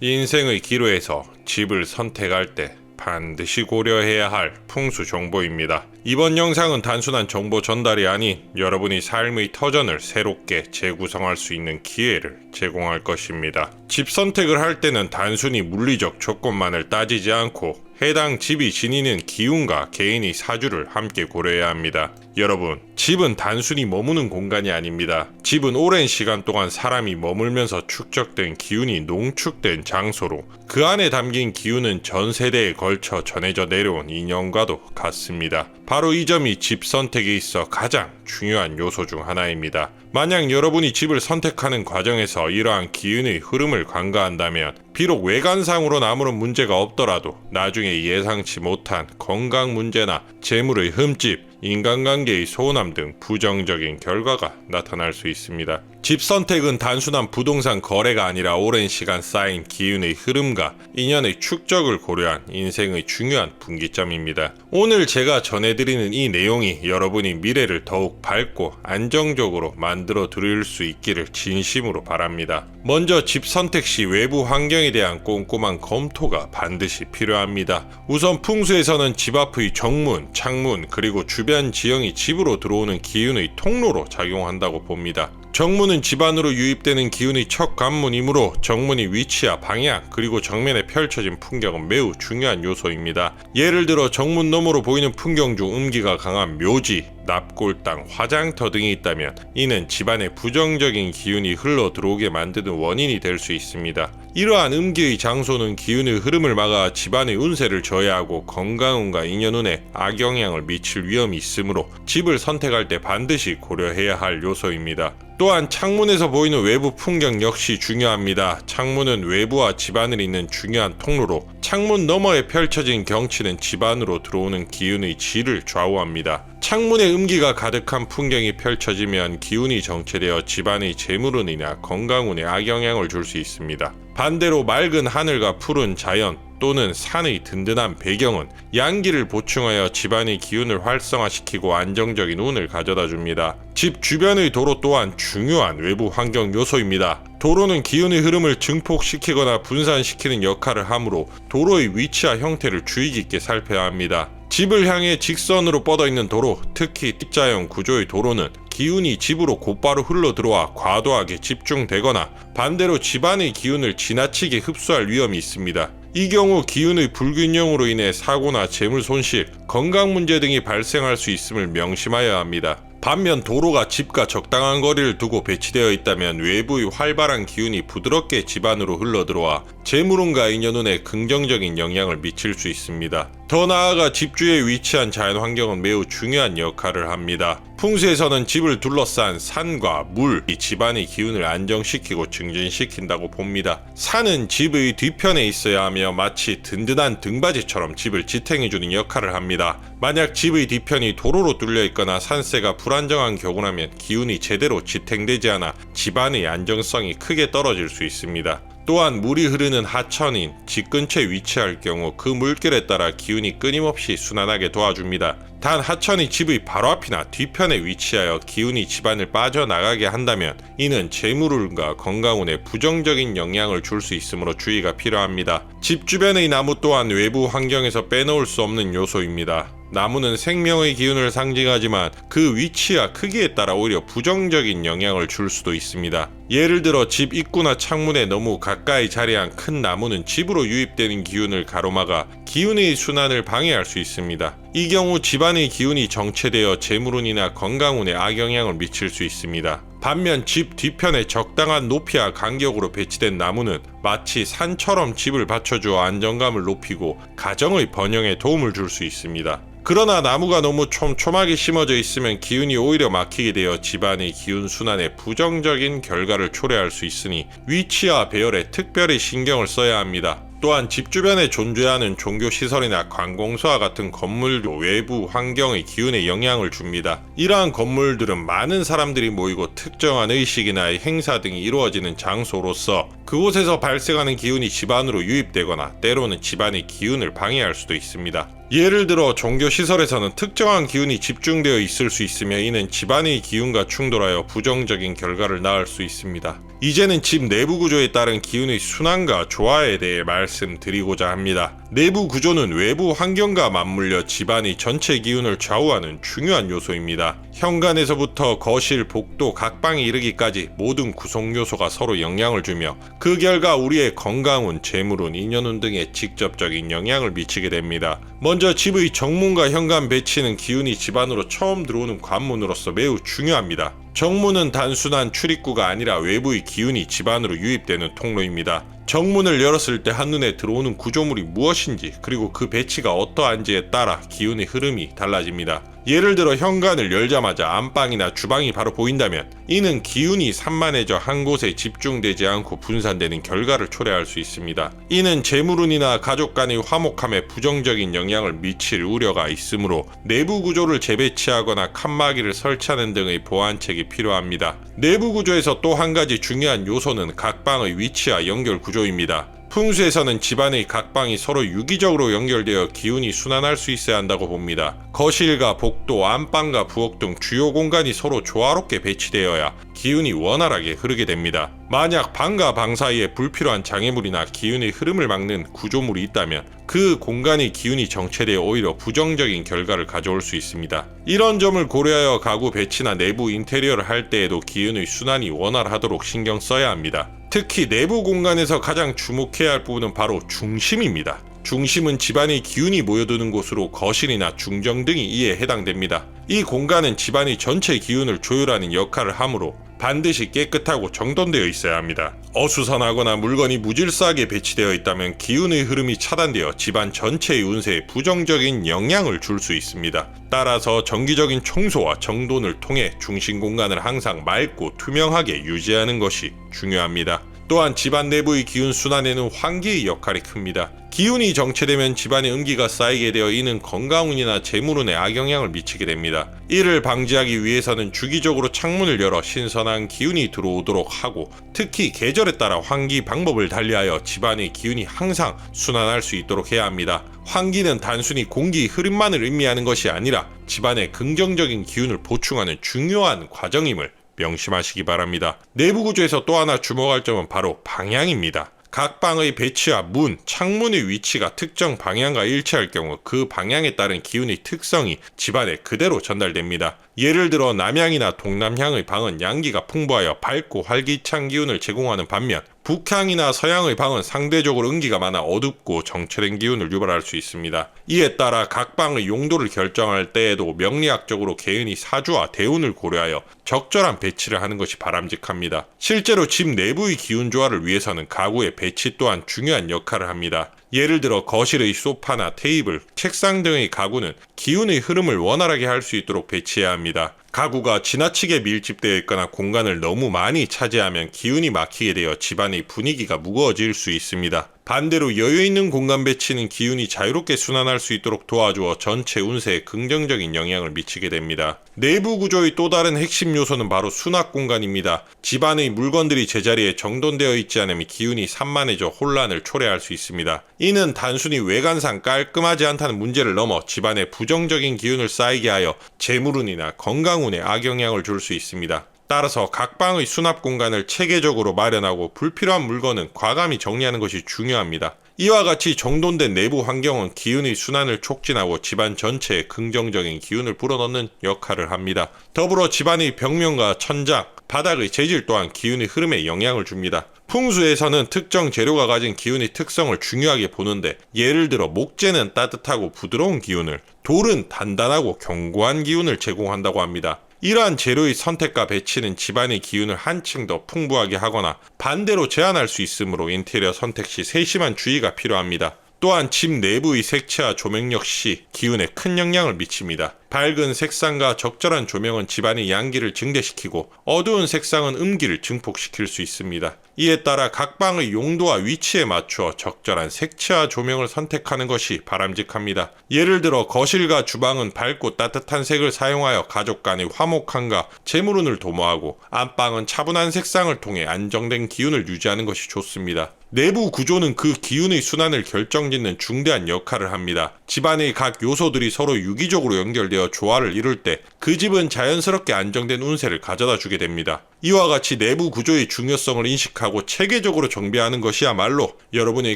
인생의 기로에서 집을 선택할 때 반드시 고려해야 할 풍수 정보입니다. 이번 영상은 단순한 정보 전달이 아닌 여러분이 삶의 터전을 새롭게 재구성할 수 있는 기회를 제공할 것입니다. 집 선택을 할 때는 단순히 물리적 조건만을 따지지 않고 해당 집이 지니는 기운과 개인의 사주를 함께 고려해야 합니다. 여러분, 집은 단순히 머무는 공간이 아닙니다. 집은 오랜 시간 동안 사람이 머물면서 축적된 기운이 농축된 장소로 그 안에 담긴 기운은 전 세대에 걸쳐 전해져 내려온 인연과도 같습니다. 바로 이 점이 집 선택에 있어 가장 중요한 요소 중 하나입니다. 만약 여러분이 집을 선택하는 과정에서 이러한 기운의 흐름을 간과한다면 비록 외관상으론 아무런 문제가 없더라도 나중에 예상치 못한 건강 문제나 재물의 흠집, 인간관계의 소원함 등 부정적인 결과가 나타날 수 있습니다. 집 선택은 단순한 부동산 거래가 아니라 오랜 시간 쌓인 기운의 흐름과 인연의 축적을 고려한 인생의 중요한 분기점입니다. 오늘 제가 전해드리는 이 내용이 여러분이 미래를 더욱 밝고 안정적으로 만들어 드릴 수 있기를 진심으로 바랍니다. 먼저 집 선택 시 외부 환경에 대한 꼼꼼한 검토가 반드시 필요합니다. 우선 풍수에서는 집 앞의 정문, 창문, 그리고 주변 지형이 집으로 들어오는 기운의 통로로 작용한다고 봅니다. 정문은 집 안으로 유입되는 기운의 첫 관문이므로 정문의 위치와 방향 그리고 정면에 펼쳐진 풍경은 매우 중요한 요소입니다. 예를 들어 정문 너머로 보이는 풍경 중 음기가 강한 묘지, 납골당, 화장터 등이 있다면 이는 집안에 부정적인 기운이 흘러 들어오게 만드는 원인이 될 수 있습니다. 이러한 음기의 장소는 기운의 흐름을 막아 집안의 운세를 저해하고 건강운과 인연운에 악영향을 미칠 위험이 있으므로 집을 선택할 때 반드시 고려해야 할 요소입니다. 또한 창문에서 보이는 외부 풍경 역시 중요합니다. 창문은 외부와 집안을 잇는 중요한 통로로 창문 너머에 펼쳐진 경치는 집안으로 들어오는 기운의 질을 좌우합니다. 창문에 음기가 가득한 풍경이 펼쳐지면 기운이 정체되어 집안의 재물운이나 건강운에 악영향을 줄 수 있습니다. 반대로 맑은 하늘과 푸른 자연 또는 산의 든든한 배경은 양기를 보충하여 집안의 기운을 활성화시키고 안정적인 운을 가져다 줍니다. 집 주변의 도로 또한 중요한 외부 환경 요소입니다. 도로는 기운의 흐름을 증폭시키거나 분산시키는 역할을 하므로 도로의 위치와 형태를 주의 깊게 살펴야 합니다. 집을 향해 직선으로 뻗어있는 도로, 특히 T자형 구조의 도로는 기운이 집으로 곧바로 흘러들어와 과도하게 집중되거나 반대로 집안의 기운을 지나치게 흡수할 위험이 있습니다. 이 경우 기운의 불균형으로 인해 사고나 재물 손실, 건강 문제 등이 발생할 수 있음을 명심하여야 합니다. 반면 도로가 집과 적당한 거리를 두고 배치되어 있다면 외부의 활발한 기운이 부드럽게 집 안으로 흘러들어와 재물운과 인연운에 긍정적인 영향을 미칠 수 있습니다. 더 나아가 집 주위에 위치한 자연환경은 매우 중요한 역할을 합니다. 풍수에서는 집을 둘러싼 산과 물이 집안의 기운을 안정시키고 증진시킨다고 봅니다. 산은 집의 뒤편에 있어야 하며 마치 든든한 등받이처럼 집을 지탱해주는 역할을 합니다. 만약 집의 뒤편이 도로로 뚫려 있거나 산세가 불안정한 경우라면 기운이 제대로 지탱되지 않아 집안의 안정성이 크게 떨어질 수 있습니다. 또한 물이 흐르는 하천인 집 근처에 위치할 경우 그 물결에 따라 기운이 끊임없이 순환하게 도와줍니다. 단 하천이 집의 바로 앞이나 뒤편에 위치하여 기운이 집안을 빠져나가게 한다면 이는 재물운과 건강운에 부정적인 영향을 줄 수 있으므로 주의가 필요합니다. 집 주변의 나무 또한 외부 환경에서 빼놓을 수 없는 요소입니다. 나무는 생명의 기운을 상징하지만 그 위치와 크기에 따라 오히려 부정적인 영향을 줄 수도 있습니다. 예를 들어 집 입구나 창문에 너무 가까이 자리한 큰 나무는 집으로 유입되는 기운을 가로막아 기운의 순환을 방해할 수 있습니다. 이 경우 집안의 기운이 정체되어 재물운이나 건강운에 악영향을 미칠 수 있습니다. 반면 집 뒤편에 적당한 높이와 간격으로 배치된 나무는 마치 산처럼 집을 받쳐주어 안정감을 높이고 가정의 번영에 도움을 줄 수 있습니다. 그러나 나무가 너무 촘촘하게 심어져 있으면 기운이 오히려 막히게 되어 집안의 기운 순환에 부정적인 결과를 초래할 수 있으니 위치와 배열에 특별히 신경을 써야 합니다. 또한 집 주변에 존재하는 종교시설이나 관공서와 같은 건물도 외부 환경의 기운에 영향을 줍니다. 이러한 건물들은 많은 사람들이 모이고 특정한 의식이나 행사 등이 이루어지는 장소로서 그곳에서 발생하는 기운이 집 안으로 유입되거나 때로는 집안의 기운을 방해할 수도 있습니다. 예를 들어 종교시설에서는 특정한 기운이 집중되어 있을 수 있으며 이는 집안의 기운과 충돌하여 부정적인 결과를 낳을 수 있습니다. 이제는 집 내부 구조에 따른 기운의 순환과 조화에 대해 말씀드리고자 합니다. 내부 구조는 외부 환경과 맞물려 집안의 전체 기운을 좌우하는 중요한 요소입니다. 현관에서부터 거실, 복도, 각 방에 이르기까지 모든 구성 요소가 서로 영향을 주며 그 결과 우리의 건강운, 재물운, 인연운 등에 직접적인 영향을 미치게 됩니다. 먼저 집의 정문과 현관 배치는 기운이 집 안으로 처음 들어오는 관문으로서 매우 중요합니다. 정문은 단순한 출입구가 아니라 외부의 기운이 집 안으로 유입되는 통로입니다. 정문을 열었을 때 한눈에 들어오는 구조물이 무엇인지 그리고 그 배치가 어떠한지에 따라 기운의 흐름이 달라집니다. 예를 들어 현관을 열자마자 안방이나 주방이 바로 보인다면 이는 기운이 산만해져 한 곳에 집중되지 않고 분산되는 결과를 초래할 수 있습니다. 이는 재물운이나 가족 간의 화목함에 부정적인 영향을 미칠 우려가 있으므로 내부 구조를 재배치하거나 칸막이를 설치하는 등의 보완책이 필요합니다. 내부 구조에서 또 한 가지 중요한 요소는 각 방의 위치와 연결 구조입니다. 풍수에서는 집안의 각 방이 서로 유기적으로 연결되어 기운이 순환할 수 있어야 한다고 봅니다. 거실과 복도, 안방과 부엌 등 주요 공간이 서로 조화롭게 배치되어야 기운이 원활하게 흐르게 됩니다. 만약 방과 방 사이에 불필요한 장애물이나 기운의 흐름을 막는 구조물이 있다면 그 공간의 기운이 정체되어 오히려 부정적인 결과를 가져올 수 있습니다. 이런 점을 고려하여 가구 배치나 내부 인테리어를 할 때에도 기운의 순환이 원활하도록 신경 써야 합니다. 특히 내부 공간에서 가장 주목해야 할 부분은 바로 중심입니다. 중심은 집안의 기운이 모여드는 곳으로 거실이나 중정 등이 이에 해당됩니다. 이 공간은 집안의 전체 기운을 조율하는 역할을 하므로 반드시 깨끗하고 정돈되어 있어야 합니다. 어수선하거나 물건이 무질서하게 배치되어 있다면 기운의 흐름이 차단되어 집안 전체의 운세에 부정적인 영향을 줄 수 있습니다. 따라서 정기적인 청소와 정돈을 통해 중심 공간을 항상 맑고 투명하게 유지하는 것이 중요합니다. 또한 집안 내부의 기운 순환에는 환기의 역할이 큽니다. 기운이 정체되면 집안에 음기가 쌓이게 되어 이는 건강운이나 재물운에 악영향을 미치게 됩니다. 이를 방지하기 위해서는 주기적으로 창문을 열어 신선한 기운이 들어오도록 하고 특히 계절에 따라 환기 방법을 달리하여 집안의 기운이 항상 순환할 수 있도록 해야 합니다. 환기는 단순히 공기 흐름만을 의미하는 것이 아니라 집안의 긍정적인 기운을 보충하는 중요한 과정임을 명심하시기 바랍니다. 내부 구조에서 또 하나 주목할 점은 바로 방향입니다. 각 방의 배치와 문, 창문의 위치가 특정 방향과 일치할 경우 그 방향에 따른 기운의 특성이 집안에 그대로 전달됩니다. 예를 들어 남향이나 동남향의 방은 양기가 풍부하여 밝고 활기찬 기운을 제공하는 반면 북향이나 서향의 방은 상대적으로 음기가 많아 어둡고 정체된 기운을 유발할 수 있습니다. 이에 따라 각 방의 용도를 결정할 때에도 명리학적으로 개인의 사주와 대운을 고려하여 적절한 배치를 하는 것이 바람직합니다. 실제로 집 내부의 기운 조화를 위해서는 가구의 배치 또한 중요한 역할을 합니다. 예를 들어 거실의 소파나 테이블, 책상 등의 가구는 기운의 흐름을 원활하게 할 수 있도록 배치해야 합니다. 가구가 지나치게 밀집되어 있거나 공간을 너무 많이 차지하면 기운이 막히게 되어 집안의 분위기가 무거워질 수 있습니다. 반대로 여유 있는 공간 배치는 기운이 자유롭게 순환할 수 있도록 도와주어 전체 운세에 긍정적인 영향을 미치게 됩니다. 내부 구조의 또 다른 핵심 요소는 바로 수납 공간입니다. 집안의 물건들이 제자리에 정돈되어 있지 않으면 기운이 산만해져 혼란을 초래할 수 있습니다. 이는 단순히 외관상 깔끔하지 않다는 문제를 넘어 집안에 부정적인 기운을 쌓이게 하여 재물운이나 건강운에 악영향을 줄 수 있습니다. 따라서 각 방의 수납 공간을 체계적으로 마련하고 불필요한 물건은 과감히 정리하는 것이 중요합니다. 이와 같이 정돈된 내부 환경은 기운의 순환을 촉진하고 집안 전체에 긍정적인 기운을 불어넣는 역할을 합니다. 더불어 집안의 벽면과 천장, 바닥의 재질 또한 기운의 흐름에 영향을 줍니다. 풍수에서는 특정 재료가 가진 기운의 특성을 중요하게 보는데 예를 들어 목재는 따뜻하고 부드러운 기운을, 돌은 단단하고 견고한 기운을 제공한다고 합니다. 이러한 재료의 선택과 배치는 집안의 기운을 한층 더 풍부하게 하거나 반대로 제한할 수 있으므로 인테리어 선택 시 세심한 주의가 필요합니다. 또한 집 내부의 색채와 조명 역시 기운에 큰 영향을 미칩니다. 밝은 색상과 적절한 조명은 집안의 양기를 증대시키고 어두운 색상은 음기를 증폭시킬 수 있습니다. 이에 따라 각 방의 용도와 위치에 맞추어 적절한 색채와 조명을 선택하는 것이 바람직합니다. 예를 들어 거실과 주방은 밝고 따뜻한 색을 사용하여 가족 간의 화목함과 재물운을 도모하고 안방은 차분한 색상을 통해 안정된 기운을 유지하는 것이 좋습니다. 내부 구조는 그 기운의 순환을 결정짓는 중대한 역할을 합니다. 집안의 각 요소들이 서로 유기적으로 연결되어 조화를 이룰 때 그 집은 자연스럽게 안정된 운세를 가져다 주게 됩니다. 이와 같이 내부 구조의 중요성을 인식하고 체계적으로 정비하는 것이야말로 여러분의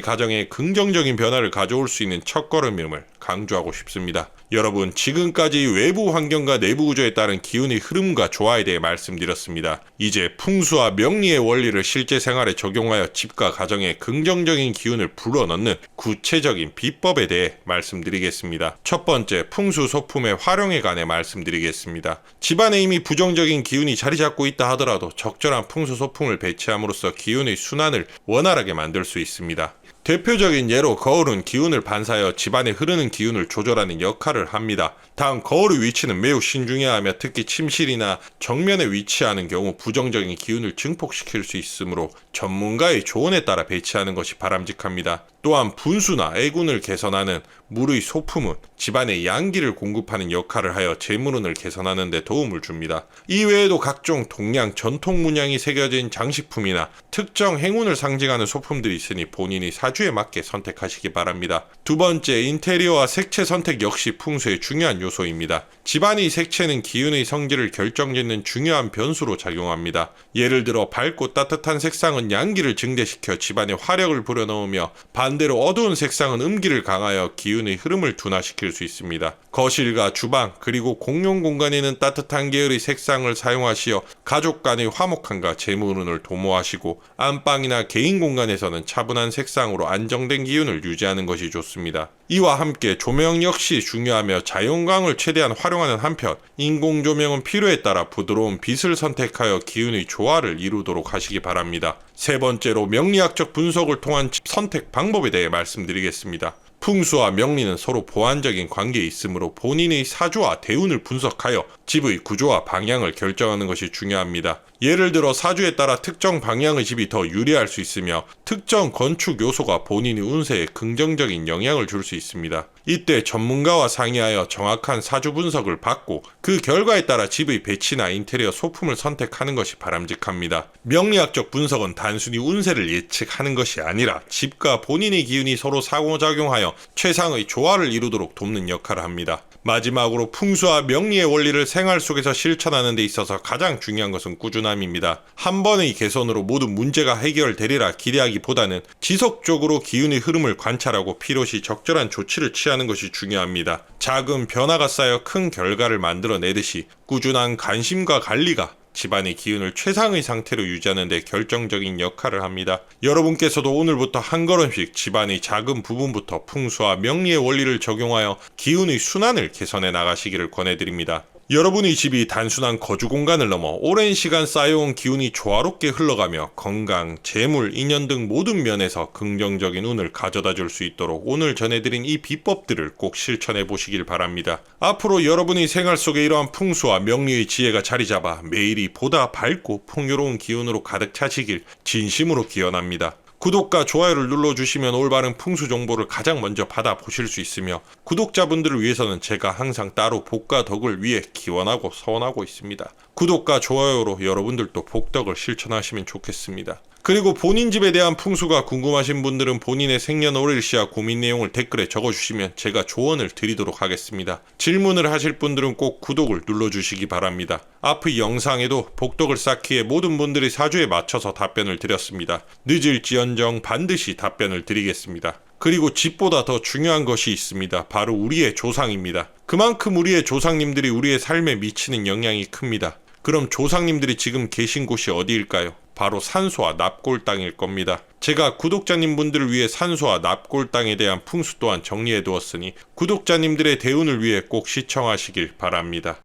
가정에 긍정적인 변화를 가져올 수 있는 첫걸음임을 강조하고 싶습니다. 여러분, 지금까지 외부 환경과 내부 구조에 따른 기운의 흐름과 조화에 대해 말씀드렸습니다. 이제 풍수와 명리의 원리를 실제 생활에 적용하여 집과 가정에 긍정적인 기운을 불어넣는 구체적인 비법에 대해 말씀드리겠습니다. 첫 번째, 풍수 소품의 활용에 관해 말씀드리겠습니다. 집안에 이미 부정적인 기운이 자리 잡고 있다 하더라도 적절한 풍수 소품을 배치함으로써 기운의 순환을 원활하게 만들 수 있습니다. 대표적인 예로 거울은 기운을 반사하여 집안에 흐르는 기운을 조절하는 역할을 합니다. 다음, 거울의 위치는 매우 신중해야 하며 특히 침실이나 정면에 위치하는 경우 부정적인 기운을 증폭시킬 수 있으므로 전문가의 조언에 따라 배치하는 것이 바람직합니다. 또한 분수나 애군을 개선하는 물의 소품은 집안에 양기를 공급하는 역할을 하여 재물운을 개선하는 데 도움을 줍니다. 이외에도 각종 동양, 전통 문양이 새겨진 장식품이나 특정 행운을 상징하는 소품들이 있으니 본인이 사주에 맞게 선택하시기 바랍니다. 두 번째, 인테리어와 색채 선택 역시 풍수의 중요한 요소입니다. 집안의 색채는 기운의 성질을 결정짓는 중요한 변수로 작용합니다. 예를 들어 밝고 따뜻한 색상은 양기를 증대시켜 집안에 화력을 불어넣으며 반대로 어두운 색상은 음기를 강하여 기운의 흐름을 둔화시킬 수 있습니다. 거실과 주방 그리고 공용 공간에는 따뜻한 계열의 색상을 사용하시어 가족 간의 화목함과 재물운을 도모하시고 안방이나 개인 공간에서는 차분한 색상으로 안정된 기운을 유지하는 것이 좋습니다. 이와 함께 조명 역시 중요하며 자연광을 최대한 활용하는 한편 인공 조명은 필요에 따라 부드러운 빛을 선택하여 기운의 조화를 이루도록 하시기 바랍니다. 세 번째로, 명리학적 분석을 통한 집 선택 방법에 대해 말씀드리겠습니다. 풍수와 명리는 서로 보완적인 관계에 있으므로 본인의 사주와 대운을 분석하여 집의 구조와 방향을 결정하는 것이 중요합니다. 예를 들어 사주에 따라 특정 방향의 집이 더 유리할 수 있으며 특정 건축 요소가 본인의 운세에 긍정적인 영향을 줄 수 있습니다. 이때 전문가와 상의하여 정확한 사주 분석을 받고 그 결과에 따라 집의 배치나 인테리어 소품을 선택하는 것이 바람직합니다. 명리학적 분석은 단순히 운세를 예측하는 것이 아니라 집과 본인의 기운이 서로 상호작용하여 최상의 조화를 이루도록 돕는 역할을 합니다. 마지막으로, 풍수와 명리의 원리를 생활 속에서 실천하는 데 있어서 가장 중요한 것은 꾸준함입니다. 한 번의 개선으로 모든 문제가 해결되리라 기대하기보다는 지속적으로 기운의 흐름을 관찰하고 필요시 적절한 조치를 취하는 것이 중요합니다. 작은 변화가 쌓여 큰 결과를 만들어내듯이 꾸준한 관심과 관리가 집안의 기운을 최상의 상태로 유지하는 데 결정적인 역할을 합니다. 여러분께서도 오늘부터 한 걸음씩 집안의 작은 부분부터 풍수와 명리의 원리를 적용하여 기운의 순환을 개선해 나가시기를 권해드립니다. 여러분의 집이 단순한 거주 공간을 넘어 오랜 시간 쌓여온 기운이 조화롭게 흘러가며 건강, 재물, 인연 등 모든 면에서 긍정적인 운을 가져다 줄 수 있도록 오늘 전해드린 이 비법들을 꼭 실천해 보시길 바랍니다. 앞으로 여러분의 생활 속에 이러한 풍수와 명리의 지혜가 자리 잡아 매일이 보다 밝고 풍요로운 기운으로 가득 차시길 진심으로 기원합니다. 구독과 좋아요를 눌러주시면 올바른 풍수 정보를 가장 먼저 받아보실 수 있으며 구독자분들을 위해서는 제가 항상 따로 복과 덕을 위해 기원하고 서원하고 있습니다. 구독과 좋아요로 여러분들도 복덕을 실천하시면 좋겠습니다. 그리고 본인 집에 대한 풍수가 궁금하신 분들은 본인의 생년월일시와 고민 내용을 댓글에 적어주시면 제가 조언을 드리도록 하겠습니다. 질문을 하실 분들은 꼭 구독을 눌러주시기 바랍니다. 앞의 영상에도 복덕을 쌓기에 모든 분들의 사주에 맞춰서 답변을 드렸습니다. 늦을지언정 반드시 답변을 드리겠습니다. 그리고 집보다 더 중요한 것이 있습니다. 바로 우리의 조상입니다. 그만큼 우리의 조상님들이 우리의 삶에 미치는 영향이 큽니다. 그럼 조상님들이 지금 계신 곳이 어디일까요? 바로 산소와 납골 땅일 겁니다. 제가 구독자님 분들을 위해 산소와 납골 땅에 대한 풍수 또한 정리해 두었으니 구독자님들의 대운을 위해 꼭 시청하시길 바랍니다.